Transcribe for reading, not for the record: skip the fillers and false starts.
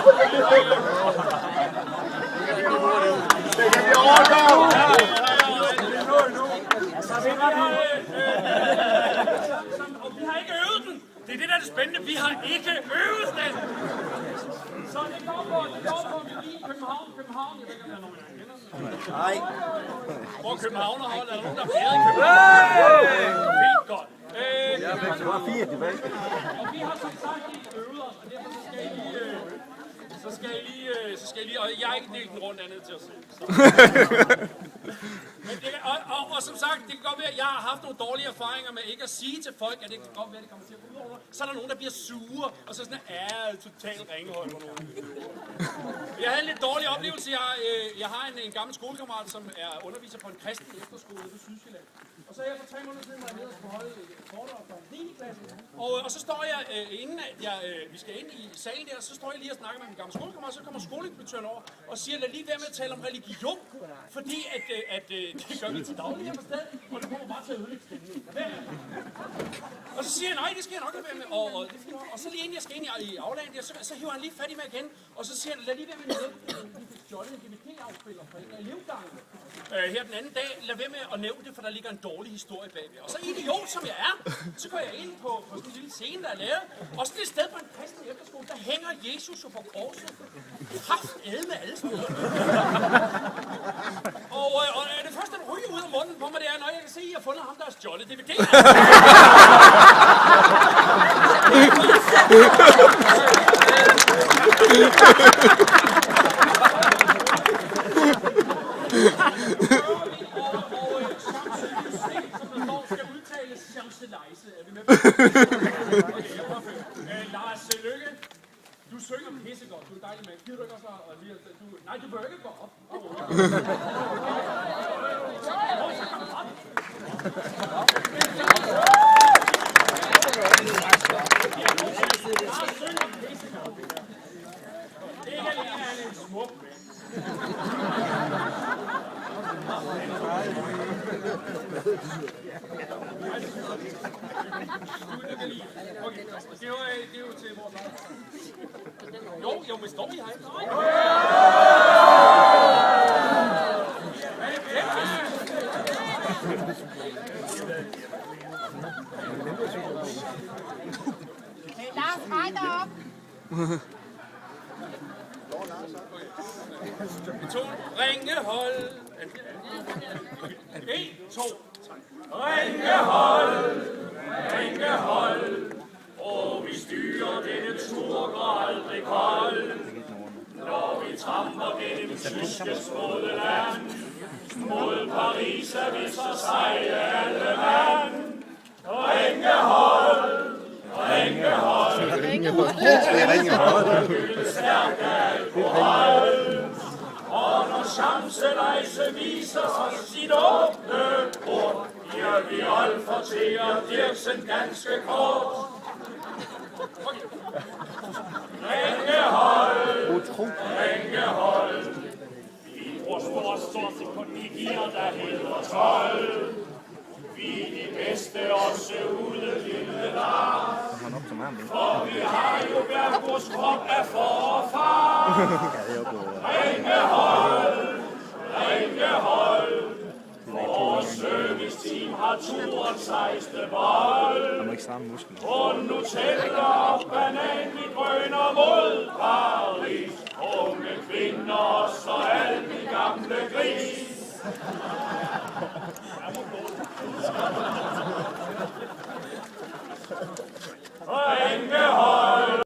Det kan vi overgå! Og vi har ikke øvet den. Det er det, der er det spændende. Vi har ikke øvet den. Så det går på lige København. Jeg ved ikke, om der er nogen, der kender den. Nej. Hvor københavnerhold? Er der nogen, der er bedre i København? Fint godt. Det var 4 tilbage. Og vi har som sagt ikke øvet os, og derfor så skal I lige, og jeg har ikke delt den rundt andet til at se. Men det, og som sagt, det kan godt være, at jeg har haft nogle dårlige erfaringer med ikke at sige til folk, at det kan godt være, at det kommer til at gå ud over. Så er der nogen, der bliver sure, og så sådan totalt ringehold på nogen. Jeg havde en lidt dårlig oplevelse. Jeg har en gammel skolekammerat, som er underviser på en kristen efterskole i Sydsjælland. Og så her for 3 måneder siden var jeg nede og skulle holde et foredrag for 9. klasse. Og så står jeg, inden vi skal ind i salen der, så står jeg lige og snakker med min gamle skolekammerat, så kommer skoleinspektøren over og siger, lad lige være med at tale om religion, fordi det gør vi til daglig her på stedet, og det kommer bare til at ødelægge stemningen. Og så siger jeg, nej, det skal jeg nok lade være med. Og så lige inden jeg skal ind i aflagen der, så hiver han lige fat i mig igen, og så siger han, lad lige være med at stjåle en DVD-afspiller fra en af elevgangene. Her den anden dag, lad være med at nævne det, for der ligger en dårlig historie bagved. Og så idiot som jeg er, så går jeg ind på sådan en lille scene, der er lavet, og sådan et sted på en kristen efterskole, der hænger Jesus jo på korset. Kraftæde med alle steder. Og det første, der ryger ud af munden på mig, det er, når jeg kan se, at jeg har fundet ham, der har stjålet DVD'er. Lars Lykke, du synger pissegodt, du er dejlig mand. Gider du ikke også at lige at nej, du bør ikke gå op. Det er lige en smuk mand. Okay, det er jo til vores egen. Jo, men står I her ikke? Hey, Lars, rej dig op. Ringehold. 1, 2, 3. Ringehold. Og vi styrer denne tur går aldrig kold. Når vi tramper gennem tyske småde land, mod Paris er vi så seje alle mand. Ringehold. Stærk alkohol. Og når Champs-Élysées viser sig sit åbne port, giver vi Olfer til at Dirksen ganske kort. Ringehold. Vi bruger stor sekund, giver der hedder 12. Vi er de bedste også ude lille Lars. For vi har jo hver vores krop af forfar. Ringehold. Vores serviceteam har turen 16. bold. Og nu tæller banan i grønner mod par.